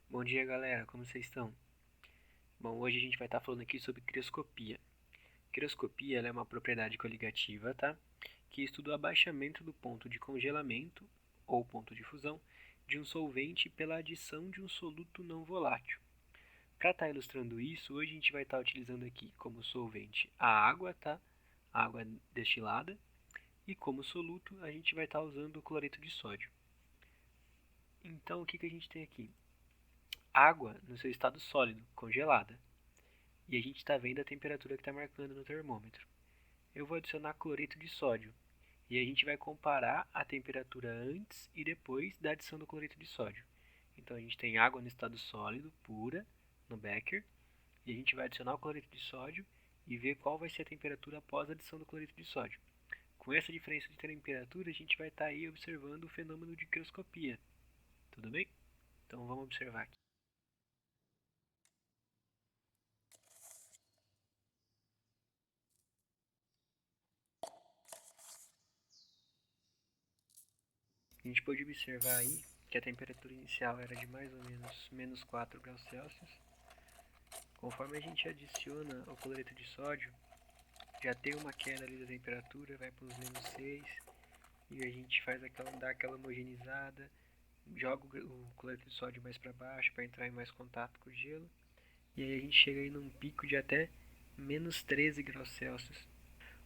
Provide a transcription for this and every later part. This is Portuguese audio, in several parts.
Bom dia, galera, como vocês estão? Bom, hoje a gente vai estar falando aqui sobre crioscopia. Crioscopia ela é uma propriedade coligativa, tá? Que estuda o abaixamento do ponto de congelamento, ou ponto de fusão, de um solvente pela adição de um soluto não volátil. Para estar ilustrando isso, hoje a gente vai estar utilizando aqui como solvente a água, tá? A água destilada. E como soluto, a gente vai estar usando o cloreto de sódio. Então, o que a gente tem aqui? Água no seu estado sólido, congelada. E a gente está vendo a temperatura que está marcando no termômetro. Eu vou adicionar cloreto de sódio e a gente vai comparar a temperatura antes e depois da adição do cloreto de sódio. Então a gente tem água no estado sólido, pura, no becker, e a gente vai adicionar o cloreto de sódio e ver qual vai ser a temperatura após a adição do cloreto de sódio. Com essa diferença de temperatura, a gente vai estar aí observando o fenômeno de crioscopia. Tudo bem? Então vamos observar aqui. A gente pode observar aí que a temperatura inicial era de mais ou menos menos 4 graus Celsius. Conforme a gente adiciona o cloreto de sódio, já tem uma queda ali da temperatura, vai para os menos 6, e a gente dá aquela homogeneizada, joga o cloreto de sódio mais para baixo para entrar em mais contato com o gelo, e aí a gente chega aí num pico de até menos 13 graus Celsius.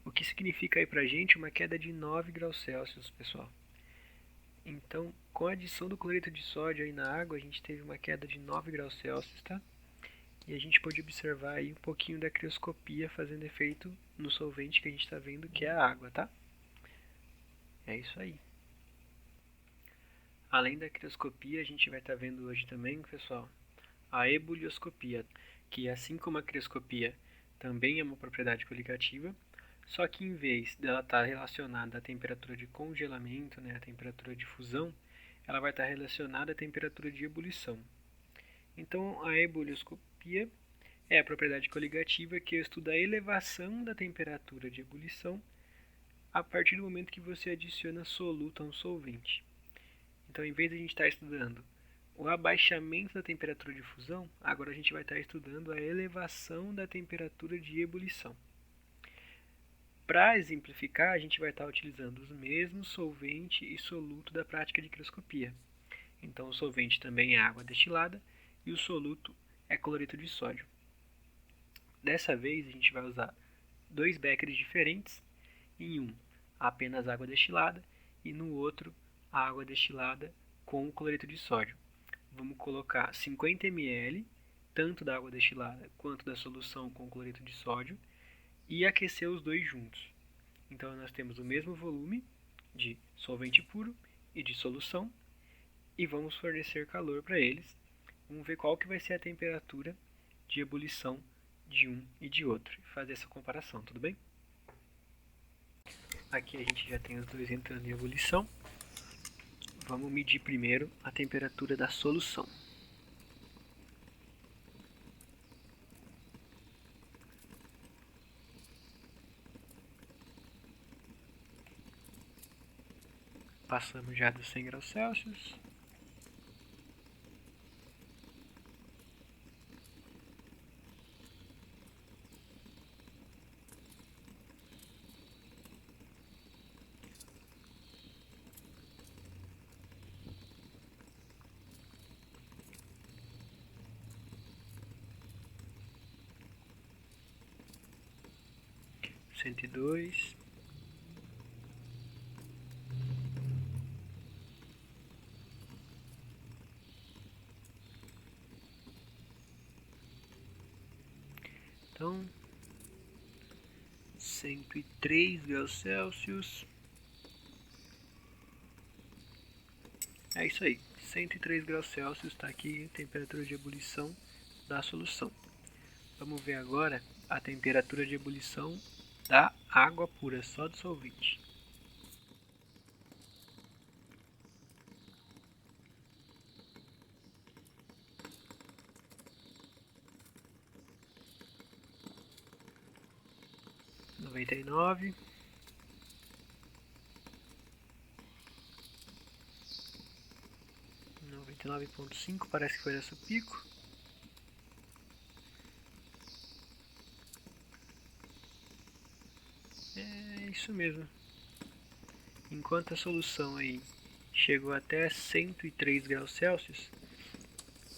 O que significa aí pra gente uma queda de 9 graus Celsius, pessoal. Então, com a adição do cloreto de sódio aí na água, a gente teve uma queda de 9 graus Celsius, tá? E a gente pode observar aí um pouquinho da crioscopia fazendo efeito no solvente que a gente está vendo, que é a água, tá? É isso aí. Além da crioscopia, a gente vai estar vendo hoje também, pessoal, a ebulioscopia, que assim como a crioscopia também é uma propriedade coligativa, só que em vez dela estar relacionada à temperatura de congelamento, né, à temperatura de fusão, ela vai estar relacionada à temperatura de ebulição. Então, a ebulioscopia é a propriedade coligativa que estuda a elevação da temperatura de ebulição a partir do momento que você adiciona soluto a um solvente. Então, em vez de a gente estar estudando o abaixamento da temperatura de fusão, agora a gente vai estar estudando a elevação da temperatura de ebulição. Para exemplificar, a gente vai estar utilizando os mesmos solvente e soluto da prática de crioscopia. Então, o solvente também é água destilada e o soluto é cloreto de sódio. Dessa vez, a gente vai usar dois becquerels diferentes, em um apenas água destilada e no outro a água destilada com cloreto de sódio. Vamos colocar 50 ml, tanto da água destilada quanto da solução com cloreto de sódio, e aquecer os dois juntos. Então nós temos o mesmo volume de solvente puro e de solução, e vamos fornecer calor para eles. Vamos ver qual que vai ser a temperatura de ebulição de um e de outro, e fazer essa comparação, tudo bem? Aqui a gente já tem os dois entrando em ebulição. Vamos medir primeiro a temperatura da solução. Passamos já dos 100 graus Celsius. Cento e dois. Então, 103 graus Celsius. É isso aí, 103 graus Celsius está aqui a temperatura de ebulição da solução. Vamos ver agora a temperatura de ebulição da água pura, só do solvente. Noventa e nove. 99 99,5, parece que foi nosso pico. É isso mesmo. Enquanto a solução aí chegou até 103 graus Celsius,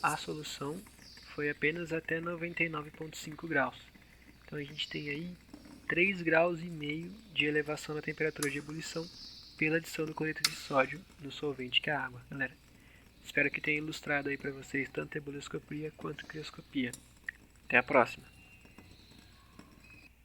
a solução foi apenas até 99,5 graus. Então a gente tem aí 3,5 graus de elevação na temperatura de ebulição pela adição do cloreto de sódio no solvente que é a água, galera. Espero que tenha ilustrado aí para vocês tanto a ebulioscopia quanto a crioscopia. Até a próxima!